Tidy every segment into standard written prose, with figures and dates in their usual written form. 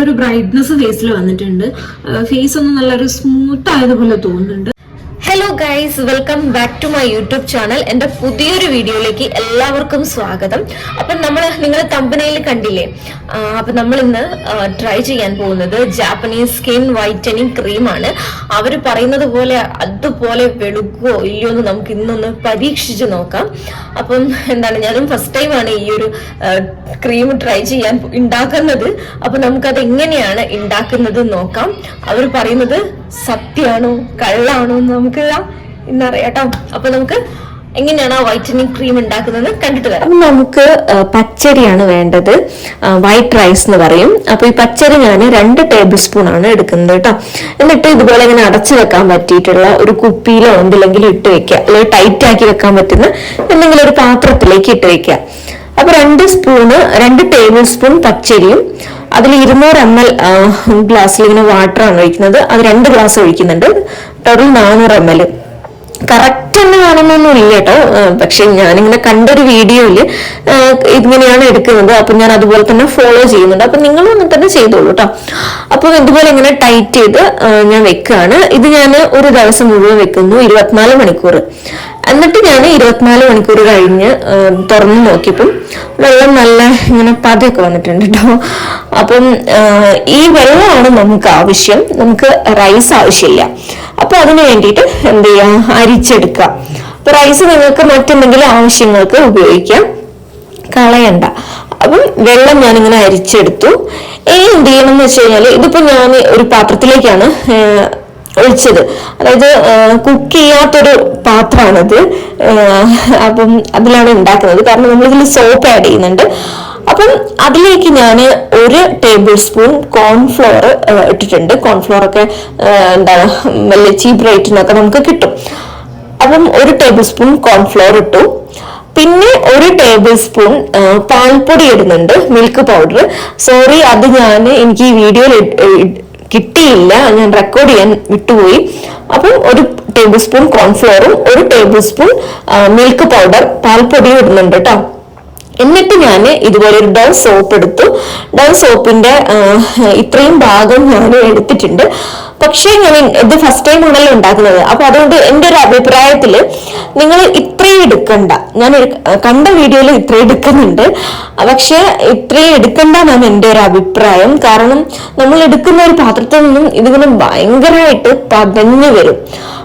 നല്ലൊരു ബ്രൈറ്റ്നസ് ഫേസിൽ വന്നിട്ടുണ്ട്. ഫേസ് ഒന്ന് നല്ലൊരു സ്മൂത്ത് ആയതുപോലെ തോന്നുന്നുണ്ട്. Hello guys, welcome back to my YouTube channel. എൻ്റെ പുതിയൊരു വീഡിയോയിലേക്ക് എല്ലാവർക്കും സ്വാഗതം. അപ്പം നിങ്ങൾ തമ്പനയിൽ കണ്ടില്ലേ, അപ്പം നമ്മൾ ഇന്ന് ട്രൈ ചെയ്യാൻ പോകുന്നത് ജാപ്പനീസ് സ്കിൻ വൈറ്റനിങ് ക്രീമാണ്. അവർ പറയുന്നത് പോലെ അതുപോലെ വെളുക്കുവോ ഇല്ലയോ എന്ന് നമുക്ക് ഇന്നൊന്ന് പരീക്ഷിച്ച് നോക്കാം. അപ്പം ഞാനും ഫസ്റ്റ് ടൈമാണ് ഈ ഒരു ക്രീം ട്രൈ ചെയ്യാൻ ഉണ്ടാക്കുന്നത്. അപ്പൊ നമുക്കത് എങ്ങനെയാണ് ഉണ്ടാക്കുന്നത് നോക്കാം. അവർ പറയുന്നത് സത്യമാണോ കള്ളാണോ എന്ന് നമുക്ക് ഇന്നറിയാട്ടോ. അപ്പൊ നമുക്ക് എങ്ങനെയാണ് ആ വൈറ്റനിങ് ക്രീം ഉണ്ടാക്കുന്നത് കണ്ടിട്ട് വരാം. നമുക്ക് പച്ചരിയാണ് വേണ്ടത്, വൈറ്റ് റൈസ് എന്ന് പറയും. അപ്പൊ ഈ പച്ചരി ഞാൻ 2 ടേബിൾ സ്പൂൺ ആണ് എടുക്കുന്നത് കേട്ടോ. എന്നിട്ട് ഇതുപോലെ ഇങ്ങനെ അടച്ചു വെക്കാൻ പറ്റിയിട്ടുള്ള ഒരു കുപ്പിയിലോ എന്തിലെങ്കിലും ഇട്ട് വെക്കുക, അല്ലെങ്കിൽ ടൈറ്റ് ആക്കി വെക്കാൻ പറ്റുന്ന എന്തെങ്കിലും ഒരു പാത്രത്തിലേക്ക് ഇട്ട് വെക്കുക. അപ്പൊ 2 ടേബിൾ സ്പൂൺ പച്ചരിയും അതിൽ 200 ml ഗ്ലാസ്സിൽ ഇങ്ങനെ വാട്ടറാണ് ഒഴിക്കുന്നത്. അത് 2 ഗ്ലാസ് ഒഴിക്കുന്നുണ്ട്. Total 400 ml. കറക്റ്റ് തന്നെ വേണമെന്നൊന്നും ഇല്ല കേട്ടോ. പക്ഷെ ഞാനിങ്ങനെ കണ്ടൊരു വീഡിയോയില് ഇങ്ങനെയാണ് എടുക്കുന്നത്. അപ്പൊ ഞാൻ അതുപോലെ തന്നെ ഫോളോ ചെയ്യുന്നുണ്ട്. അപ്പൊ നിങ്ങളും അങ്ങനെ തന്നെ ചെയ്തോളൂ കേട്ടോ. അപ്പൊ ഇതുപോലെ ഇങ്ങനെ ടൈറ്റ് ചെയ്ത് ഞാൻ വെക്കുകയാണ്. ഇത് ഞാൻ ഒരു ദിവസം മുഴുവൻ വെക്കുന്നു, 24 മണിക്കൂർ. എന്നിട്ട് ഞാൻ 24 മണിക്കൂർ കഴിഞ്ഞ് തുറന്നു നോക്കിയപ്പം വെള്ളം നല്ല ഇങ്ങനെ പതയൊക്കെ വന്നിട്ടുണ്ട് കേട്ടോ. അപ്പം ഈ വെള്ളമാണ് നമുക്ക് ആവശ്യം, നമുക്ക് റൈസ് ആവശ്യമില്ല. അപ്പൊ അതിന് വേണ്ടിയിട്ട് എന്ത് ചെയ്യാം, അരിച്ചെടുക്കുക. അപ്പൊ റൈസ് നിങ്ങൾക്ക് മറ്റെന്തെങ്കിലും ആവശ്യങ്ങൾക്ക് ഉപയോഗിക്കാം, കളയണ്ട. അപ്പം വെള്ളം ഞാനിങ്ങനെ അരിച്ചെടുത്തു. ഇനി എന്ത് ചെയ്യണം എന്ന് വെച്ച് കഴിഞ്ഞാൽ, ഇതിപ്പോ ഞാൻ ഒരു പാത്രത്തിലേക്കാണ് ഒഴിച്ചത്. അതായത് കുക്ക് ചെയ്യാത്തൊരു പാത്രമാണിത്. അപ്പം അതിലാണ് ഉണ്ടാക്കുന്നത്, കാരണം നമ്മളിതിൽ സോപ്പ് ആഡ് ചെയ്യുന്നുണ്ട്. അപ്പം അതിലേക്ക് ഞാൻ 1 ടേബിൾ സ്പൂൺ കോൺഫ്ലോർ ഇട്ടിട്ടുണ്ട്. കോൺഫ്ലോർ ഒക്കെ വലിയ ചീപ്പ് റേറ്റിനൊക്കെ നമുക്ക് കിട്ടും. അപ്പം 1 ടേബിൾ സ്പൂൺ കോൺഫ്ലോർ ഇട്ടു. പിന്നെ 1 ടേബിൾ സ്പൂൺ പാൽപ്പൊടി ഇടുന്നുണ്ട്, മിൽക്ക് പൗഡർ. സോറി, അത് എനിക്ക് ഈ വീഡിയോയിൽ കിട്ടിയില്ല, ഞാൻ റെക്കോർഡ് ചെയ്യാൻ വിട്ടുപോയി. അപ്പം 1 ടേബിൾ സ്പൂൺ കോൺഫ്ലോറും 1 ടേബിൾ സ്പൂൺ മിൽക്ക് പൗഡർ പാൽപ്പൊടിയും ഇടുന്നുണ്ട് കേട്ടോ. എന്നിട്ട് ഞാൻ ഇതുപോലെ ഒരു ഡവ് സോപ്പ് എടുത്തു. ഡവ് സോപ്പിന്റെ ഇത്രയും ഭാഗം ഞാൻ എടുത്തിട്ടുണ്ട്. പക്ഷേ ഞാൻ ഇത് ഫസ്റ്റ് ടൈം ആണല്ലോ ഉണ്ടാക്കുന്നത്. അപ്പൊ അതുകൊണ്ട് എൻ്റെ ഒരു അഭിപ്രായത്തില് നിങ്ങൾ ഇത്രയും എടുക്കണ്ട. ഞാൻ കണ്ട വീഡിയോയിൽ ഇത്രയും എടുക്കുന്നുണ്ട്, പക്ഷെ ഇത്രയും എടുക്കണ്ടെന്നാണ് എൻ്റെ ഒരു അഭിപ്രായം. കാരണം നമ്മൾ എടുക്കുന്ന ഒരു പാത്രത്തിൽ നിന്നും ഇതിങ്ങനെ ഭയങ്കരമായിട്ട് പതഞ്ഞു വരും.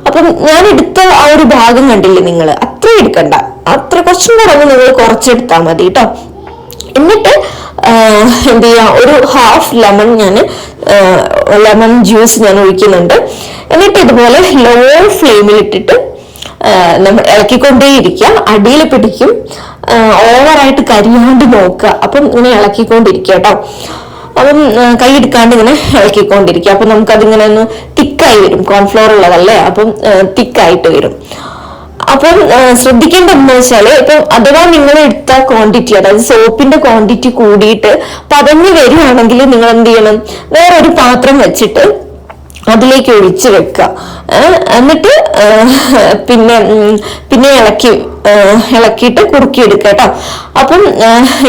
അപ്പം ഞാൻ എടുത്ത ആ ഒരു ഭാഗം കണ്ടില്ലേ നിങ്ങൾ, അത്രയും എടുക്കണ്ട, അത്ര കുറച്ചും കൂടെ നിങ്ങൾ കുറച്ചെടുത്താൽ മതി കേട്ടോ. എന്നിട്ട് എന്ത് ചെയ്യാം, ഒരു ഹാഫ് ലെമൺ ജ്യൂസ് ഞാൻ ഒഴിക്കുന്നുണ്ട്. എന്നിട്ട് ഇതുപോലെ ലോ ഫ്ലെയിമിൽ ഇട്ടിട്ട് നമ്മൾ ഇളക്കിക്കൊണ്ടേയിരിക്കുക. അടിയിൽ പിടിക്കും, ഓവറായിട്ട് കരിയാണ്ട് നോക്കുക. അപ്പം ഇങ്ങനെ ഇളക്കിക്കൊണ്ടിരിക്കുക കേട്ടോ. അപ്പം കൈ എടുക്കാണ്ട് ഇങ്ങനെ ഇളക്കിക്കൊണ്ടിരിക്കുക. അപ്പൊ നമുക്കതിങ്ങനെ ഒന്ന് തിക്കായി വരും, കോൺഫ്ലോർ ഉള്ളതല്ലേ, അപ്പം തിക്കായിട്ട് വരും. അപ്പം ശ്രദ്ധിക്കേണ്ടതെന്ന് വെച്ചാല്, ഇപ്പൊ അഥവാ നിങ്ങൾ എടുത്ത ക്വാണ്ടിറ്റി, അതായത് സോപ്പിന്റെ ക്വാണ്ടിറ്റി കൂടിയിട്ട് പതഞ്ഞു വരികയാണെങ്കിൽ നിങ്ങൾ എന്ത് ചെയ്യണം, വേറൊരു പാത്രം വെച്ചിട്ട് അതിലേക്ക് ഒഴിച്ചു വെക്കുക. എന്നിട്ട് പിന്നെ ഇളക്കിയിട്ട് കുറുക്കിയെടുക്കുക കേട്ടോ. അപ്പം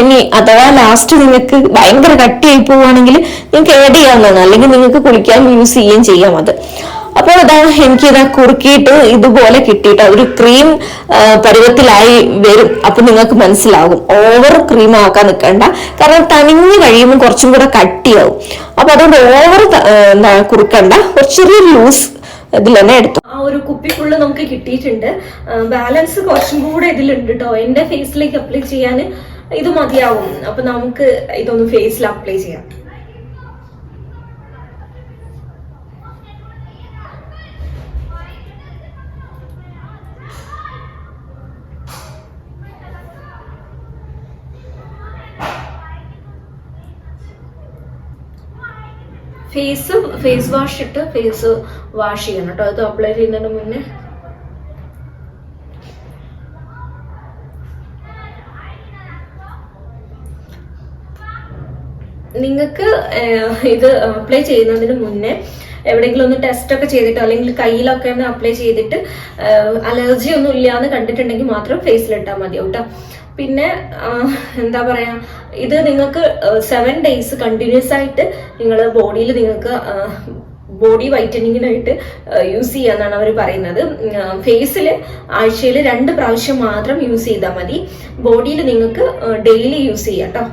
ഇനി അഥവാ ലാസ്റ്റ് നിങ്ങൾക്ക് ഭയങ്കര കട്ടിയായി പോവുകയാണെങ്കിൽ നിങ്ങൾക്ക് ആഡ് ചെയ്യാവുന്നതാണ്, അല്ലെങ്കിൽ നിങ്ങൾക്ക് കുളിക്കാൻ യൂസ് ചെയ്യുകയും ചെയ്യാം അത്. അപ്പോൾ എനിക്കിതാ കുറുക്കിയിട്ട് ഇതുപോലെ കിട്ടിയിട്ട് ഒരു ക്രീം പരുവത്തിലായി വരും. അപ്പൊ നിങ്ങൾക്ക് മനസ്സിലാകും, ഓവർ ക്രീം ആക്കാൻ നിൽക്കണ്ട, കാരണം തണിഞ്ഞു കഴിയുമ്പോൾ കുറച്ചും കൂടെ കട്ടിയാവും. അപ്പൊ അതുകൊണ്ട് ഓവർ കുറുക്കണ്ട, കുറച്ചൊരു ലൂസ് ഇതിൽ തന്നെ എടുത്തു. ആ ഒരു കുപ്പി ഫുള്ള് നമുക്ക് കിട്ടിയിട്ടുണ്ട്. ബാലൻസ് കുറച്ചും കൂടെ ഇതിലുണ്ട് കേട്ടോ. എന്റെ ഫേസിലേക്ക് അപ്ലൈ ചെയ്യാൻ ഇത് മതിയാവും. അപ്പൊ നമുക്ക് ഇതൊന്ന് ഫേസിൽ അപ്ലൈ ചെയ്യാം. ഫേസ് വാഷ് ഇട്ട് ഫേസ് വാഷ് ചെയ്യണം കേട്ടോ. അത് അപ്ലൈ ചെയ്യുന്നതിന് മുന്നേ നിങ്ങൾക്ക് ഇത് അപ്ലൈ ചെയ്യുന്നതിന് മുന്നേ എവിടെയെങ്കിലും ഒന്ന് ടെസ്റ്റ് ഒക്കെ ചെയ്തിട്ട്, അല്ലെങ്കിൽ കയ്യിലൊക്കെ ഒന്ന് അപ്ലൈ ചെയ്തിട്ട് അലർജി ഒന്നും ഇല്ലാന്ന് കണ്ടിട്ടുണ്ടെങ്കിൽ മാത്രം ഫേസിലിട്ടാൽ മതിയാവും കേട്ടോ. പിന്നെ എന്താ പറയാ, ഇത് നിങ്ങൾക്ക് 7 days കണ്ടിന്യൂസ് ആയിട്ട് നിങ്ങൾ ബോഡിയിൽ നിങ്ങൾക്ക് ബോഡി വൈറ്റനിങ്ങിനായിട്ട് യൂസ് ചെയ്യാന്നാണ് അവർ പറയുന്നത്. ഫേസിൽ ആഴ്ചയിൽ 2 പ്രാവശ്യം മാത്രം യൂസ് ചെയ്താൽ മതി. ബോഡിയിൽ നിങ്ങൾക്ക് ഡെയിലി യൂസ് ചെയ്യാം കേട്ടോ.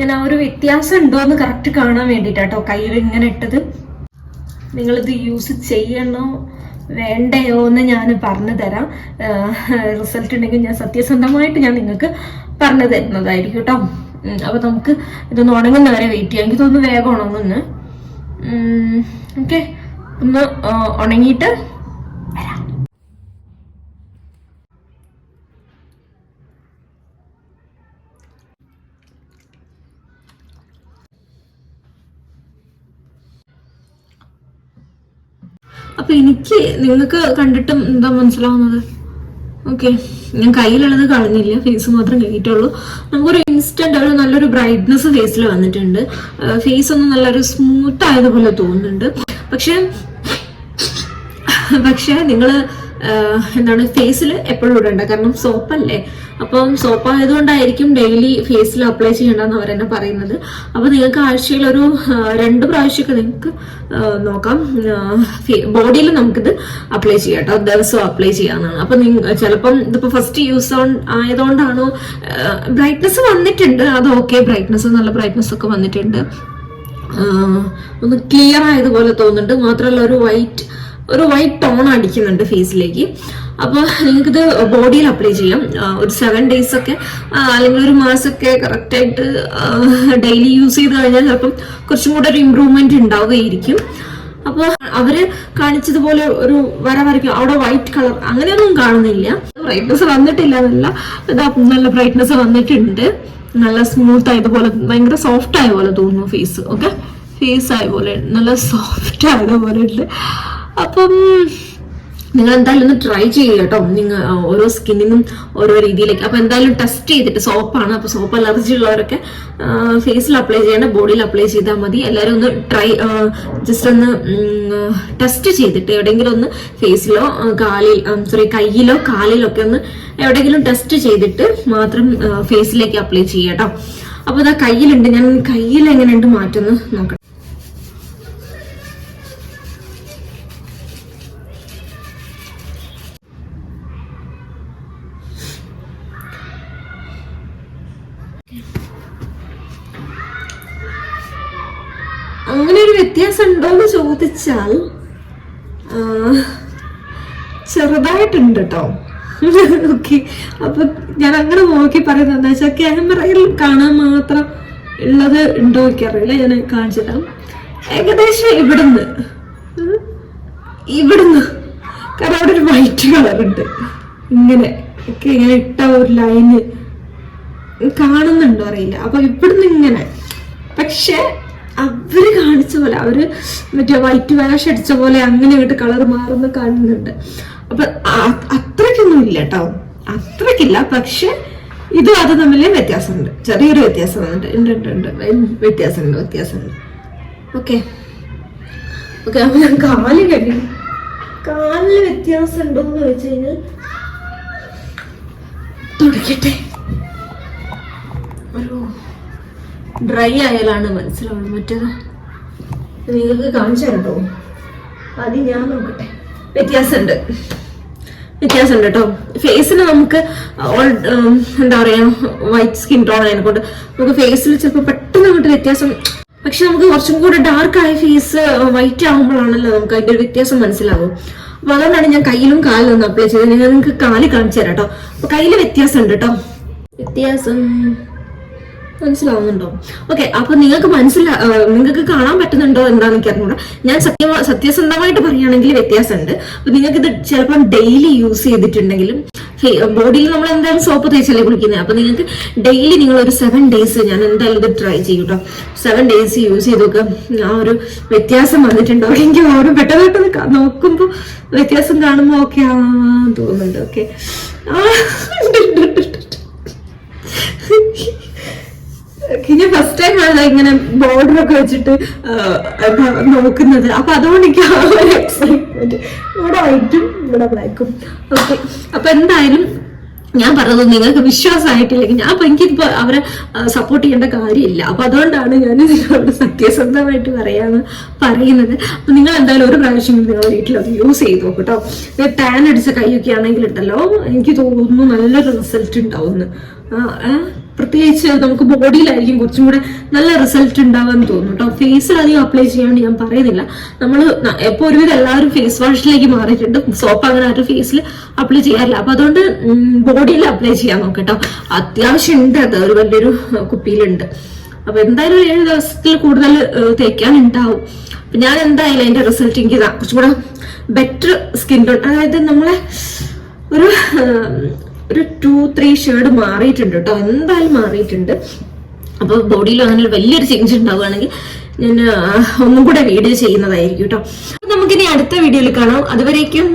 ഞാൻ ആ ഒരു വ്യത്യാസം ഉണ്ടോ എന്ന് കറക്റ്റ് കാണാൻ വേണ്ടിയിട്ടാട്ടോ കയ്യിൽ ഇങ്ങനെ ഇട്ടത്. നിങ്ങളിത് യൂസ് ചെയ്യണോ വേണ്ടയോ എന്ന് ഞാൻ പറഞ്ഞു തരാം. റിസൾട്ട് ഉണ്ടെങ്കിൽ ഞാൻ സത്യസന്ധമായിട്ട് ഞാൻ നിങ്ങൾക്ക് പറഞ്ഞു തരുന്നതായിരിക്കും കേട്ടോ. അപ്പൊ നമുക്ക് ഇതൊന്ന് ഉണങ്ങുന്ന വരെ വെയിറ്റ് ചെയ്യാം. എനിക്ക് തോന്നുന്നു വേഗം ഉണങ്ങുന്നു. ഓക്കെ, ഒന്ന് ഉണങ്ങിയിട്ട് വരാം. അപ്പൊ എനിക്ക് നിങ്ങൾക്ക് കണ്ടിട്ടും എന്താ മനസ്സിലാവുന്നത്? ഓക്കെ, ഞാൻ കയ്യിലുള്ളത് കളഞ്ഞില്ല, ഫേസ് മാത്രം കഴിഞ്ഞിട്ടുള്ളൂ. നമുക്കൊരു ഇൻസ്റ്റന്റ് ഒരു നല്ലൊരു ബ്രൈറ്റ്നെസ് ഫേസിൽ വന്നിട്ടുണ്ട്. ഫേസ് ഒന്ന് നല്ലൊരു സ്മൂത്ത് ആയതുപോലെ തോന്നുന്നുണ്ട്. പക്ഷെ നിങ്ങൾ എന്താണ് ഫേസിൽ എപ്പോഴും ഇടണ്ട, കാരണം സോപ്പല്ലേ. അപ്പം സോപ്പ് ആയതുകൊണ്ടായിരിക്കും ഡെയിലി ഫേസിൽ അപ്ലൈ ചെയ്യണ്ടെന്ന് അവരെന്നെ പറയുന്നത്. അപ്പൊ നിങ്ങൾക്ക് ആഴ്ചയിൽ ഒരു 2 പ്രാവശ്യമൊക്കെ നിങ്ങൾക്ക് നോക്കാം. ബോഡിയിൽ നമുക്കിത് അപ്ലൈ ചെയ്യാം കേട്ടോ, ദിവസവും അപ്ലൈ ചെയ്യാവുന്നതാണ്. അപ്പൊ ചിലപ്പം ഇതിപ്പോ ഫസ്റ്റ് യൂസ് ആയതുകൊണ്ടാണോ ബ്രൈറ്റ്നസ് വന്നിട്ടുണ്ട്, അത് ഓക്കെ, ബ്രൈറ്റ്നസ് നല്ല ബ്രൈറ്റ്നസ് ഒക്കെ വന്നിട്ടുണ്ട്. ഒന്ന് ക്ലിയർ ആയതുപോലെ തോന്നുന്നുണ്ട്. മാത്രമല്ല ഒരു വൈറ്റ് ടോൺ അടിക്കുന്നുണ്ട് ഫേസിലേക്ക്. അപ്പോൾ നിങ്ങൾക്കിത് ബോഡിയിൽ അപ്ലൈ ചെയ്യാം. ഒരു 7 days ഒക്കെ അല്ലെങ്കിൽ ഒരു മാസമൊക്കെ കറക്റ്റായിട്ട് ഡെയിലി യൂസ് ചെയ്ത് കഴിഞ്ഞാൽ ചിലപ്പം കുറച്ചും കൂടെ ഒരു ഇമ്പ്രൂവ്മെന്റ് ഉണ്ടാവുകയായിരിക്കും. അപ്പോൾ അവര് കാണിച്ചതുപോലെ ഒരു വരയ്ക്കും, അവിടെ വൈറ്റ് കളർ അങ്ങനെയൊന്നും കാണുന്നില്ല. ബ്രൈറ്റ്നസ് വന്നിട്ടില്ല എന്നല്ല, നല്ല ബ്രൈറ്റ്നസ് വന്നിട്ടുണ്ട്. നല്ല സ്മൂത്ത് ആയതുപോലെ, ഭയങ്കര സോഫ്റ്റ് ആയ പോലെ തോന്നുന്നു ഫേസ്. ഓക്കെ, ഫേസ് ആയ പോലെ നല്ല സോഫ്റ്റ് ആയതുപോലെ ഉണ്ട്. അപ്പം നിങ്ങൾ എന്തായാലും ഒന്ന് ട്രൈ ചെയ്യുക കേട്ടോ. നിങ്ങൾ ഓരോ സ്കിന്നിനും ഓരോ രീതിയിലേക്ക്. അപ്പൊ എന്തായാലും ടെസ്റ്റ് ചെയ്തിട്ട്, സോപ്പാണ്, അപ്പൊ സോപ്പ് അലർജി ഉള്ളവരൊക്കെ ഫേസിൽ അപ്ലൈ ചെയ്യേണ്ട, ബോഡിയിൽ അപ്ലൈ ചെയ്താൽ മതി. എല്ലാവരും ഒന്ന് ജസ്റ്റ് ഒന്ന് ടെസ്റ്റ് ചെയ്തിട്ട് എവിടെയെങ്കിലും ഒന്ന് ഫേസിലോ കയ്യിലോ കാലിലോ ഒക്കെ ഒന്ന് എവിടെയെങ്കിലും ടെസ്റ്റ് ചെയ്തിട്ട് മാത്രം ഫേസിലേക്ക് അപ്ലൈ ചെയ്യാം കേട്ടോ. അപ്പൊ ഇതാ കയ്യിലുണ്ട്, ഞാൻ കയ്യിൽ എങ്ങനെയുണ്ട് മാറ്റുന്നു നോക്കാം. അങ്ങനെ ഒരു വ്യത്യാസം ഉണ്ടോന്ന് ചോദിച്ചാൽ ചെറുതായിട്ടുണ്ട് കേട്ടോ. ഓക്കെ, അപ്പൊ ഞാൻ അങ്ങനെ നോക്കി പറയുന്നത് എന്താ വെച്ചാൽ ക്യാമറയിൽ കാണാൻ മാത്രം ഉള്ളത് ഉണ്ടോ എനിക്കറിയില്ല. ഞാൻ കാണിച്ചിടാം. ഏകദേശം ഇവിടുന്ന് കാരണം അവിടെ ഒരു വൈറ്റ് കളർ ഉണ്ട്, ഇങ്ങനെ ഒക്കെ ഇങ്ങനെ ഇട്ട ഒരു ലൈന് കാണുന്നുണ്ടോ അറിയില്ല. അപ്പൊ ഇവിടുന്ന് ഇങ്ങനെ, പക്ഷെ അവര് കാണിച്ച പോലെ, അവര് മറ്റേ വൈറ്റ് വാഷ് അടിച്ച പോലെ അങ്ങനെ ഇങ്ങോട്ട് കളർ മാറുന്ന കാണുന്നുണ്ട്. അപ്പൊ അത്രയ്ക്കൊന്നും ഇല്ല കേട്ടോ, അത്രയ്ക്കില്ല. പക്ഷെ ഇതും അത് തമ്മിൽ വ്യത്യാസമുണ്ട്, ചെറിയൊരു വ്യത്യാസം ഉണ്ട്. വ്യത്യാസമുണ്ട്. ഓക്കെ, അപ്പൊ ഞാൻ കാലില് വ്യത്യാസം ഉണ്ടോന്ന് വെച്ച് കഴിഞ്ഞാൽ തുടക്കട്ടെ. ഒരു ഡ്രൈ ആയാലാണ് മനസ്സിലാവുള്ളൂ. മറ്റേത് നിങ്ങൾക്ക് കാണിച്ചു തരട്ടോ. ആദ്യം ഞാൻ നോക്കട്ടെ. വ്യത്യാസമുണ്ട് കേട്ടോ. ഫേസിന് നമുക്ക് എന്താ പറയാ, വൈറ്റ് സ്കിൻ ടോൺ ആയതുകൊണ്ട് നമുക്ക് ഫേസിൽ ചിലപ്പോൾ പെട്ടെന്ന് അങ്ങോട്ട് വ്യത്യാസം. പക്ഷെ നമുക്ക് കുറച്ചും കൂടെ ഡാർക്ക് ആയ ഫേസ് വൈറ്റ് ആകുമ്പോഴാണല്ലോ നമുക്ക് അതിന്റെ ഒരു വ്യത്യാസം മനസ്സിലാവും. അപ്പൊ അതുകൊണ്ടാണ് ഞാൻ കയ്യിലും കാലിലും ഒന്ന് അപ്ലൈ ചെയ്തത്. ഞാൻ നിങ്ങൾക്ക് കാല് കാണിച്ചു തരാം കേട്ടോ. അപ്പൊ കയ്യില് വ്യത്യാസം ഉണ്ട് കേട്ടോ. വ്യത്യാസം മനസ്സിലാവുന്നുണ്ടോ? ഓക്കെ, അപ്പൊ നിങ്ങൾക്ക് കാണാൻ പറ്റുന്നുണ്ടോ എന്താന്ന് എനിക്ക് അറിഞ്ഞൂടാ. ഞാൻ സത്യസന്ധമായിട്ട് പറയുകയാണെങ്കിൽ വ്യത്യാസമുണ്ട്. അപ്പൊ നിങ്ങൾക്ക് ഇത് ചിലപ്പം ഡെയിലി യൂസ് ചെയ്തിട്ടുണ്ടെങ്കിലും ബോഡിയിൽ നമ്മൾ എന്തായാലും സോപ്പ് തേച്ചല്ലേ കുളിക്കുന്നത്. അപ്പൊ നിങ്ങൾക്ക് ഡെയിലി നിങ്ങൾ ഒരു 7 days ഞാൻ എന്തായാലും ഇത് ട്രൈ ചെയ്യും കേട്ടോ. 7 days യൂസ് ചെയ്ത് നോക്കുക. ആ ഒരു വ്യത്യാസം വന്നിട്ടുണ്ടോ? എനിക്ക് ഓരോ പെട്ടെന്ന് നോക്കുമ്പോ വ്യത്യാസം കാണുമ്പോ ഓക്കെ തോന്നുന്നുണ്ട്. ഓക്കെ ഞാൻ ഫസ്റ്റ് ടൈം ആണ് ഇങ്ങനെ ബോർഡർ ഒക്കെ വെച്ചിട്ട് നോക്കുന്നത്. അപ്പൊ അതുകൊണ്ട് എനിക്ക് ആ ഒരു എക്സൈറ്റ്മെന്റ്, ഇവിടെ വൈറ്റും ഇവിടെ ബ്ലാക്കും. ഓക്കെ, അപ്പൊ എന്തായാലും ഞാൻ പറഞ്ഞത് നിങ്ങൾക്ക് വിശ്വാസമായിട്ടില്ലെങ്കിൽ ഞാൻ എനിക്കിപ്പോ അവരെ സപ്പോർട്ട് ചെയ്യേണ്ട കാര്യമില്ല. അപ്പൊ അതുകൊണ്ടാണ് ഞാൻ നിങ്ങളോട് സത്യസന്ധമായിട്ട് പറയുന്നത്. അപ്പൊ നിങ്ങൾ എന്തായാലും ഒരു പ്രാവശ്യം നിങ്ങളുടെ വീട്ടിൽ അത് യൂസ് ചെയ്ത് നോക്കട്ടോ. ടാൻ അടിച്ച കൈയൊക്കെ ആണെങ്കിൽ ഉണ്ടല്ലോ, എനിക്ക് തോന്നുന്നു നല്ലൊരു റിസൾട്ട് ഉണ്ടാവുന്നു. പ്രത്യേകിച്ച് നമുക്ക് ബോഡിയിലായിരിക്കും കുറച്ചും കൂടെ നല്ല റിസൾട്ട് ഉണ്ടാവാന്ന് തോന്നുന്നു കേട്ടോ. ഫേസിൽ അധികം അപ്ലൈ ചെയ്യാണ്ട് ഞാൻ പറയുന്നില്ല. നമ്മൾ ഇപ്പൊ ഒരുവിധം എല്ലാവരും ഫേസ് വാഷിലേക്ക് മാറിയിട്ടുണ്ട്. സോപ്പ് അങ്ങനെ ആരും ഫേസിൽ അപ്ലൈ ചെയ്യാറില്ല. അപ്പൊ അതുകൊണ്ട് ബോഡിയിൽ അപ്ലൈ ചെയ്യാൻ നോക്കട്ടോ. അത്യാവശ്യം ഉണ്ട്, അത് ഒരു വലിയൊരു കുപ്പിയിലുണ്ട്. അപ്പൊ എന്തായാലും 7 ദിവസത്തിൽ കൂടുതൽ തേക്കാൻ ഉണ്ടാവും. അപ്പൊ ഞാൻ എന്തായാലും അതിന്റെ റിസൾട്ട് എനിക്ക് കുറച്ചും കൂടെ ബെറ്റർ സ്കിൻ ടോൺ, അതായത് നമ്മളെ ഒരു 2-3 ഷെയ്ഡ് മാറിയിട്ടുണ്ട് കേട്ടോ. എന്തായാലും മാറിയിട്ടുണ്ട്. അപ്പൊ ബോഡിയിലും അങ്ങനെ വലിയൊരു ചേഞ്ച് ഉണ്ടാവുകയാണെങ്കിൽ ഞാൻ ഒന്നും കൂടെ വീഡിയോ ചെയ്യുന്നതായിരിക്കും കേട്ടോ. നമുക്കിനി അടുത്ത വീഡിയോയിൽ കാണാം. അതുവരേക്കും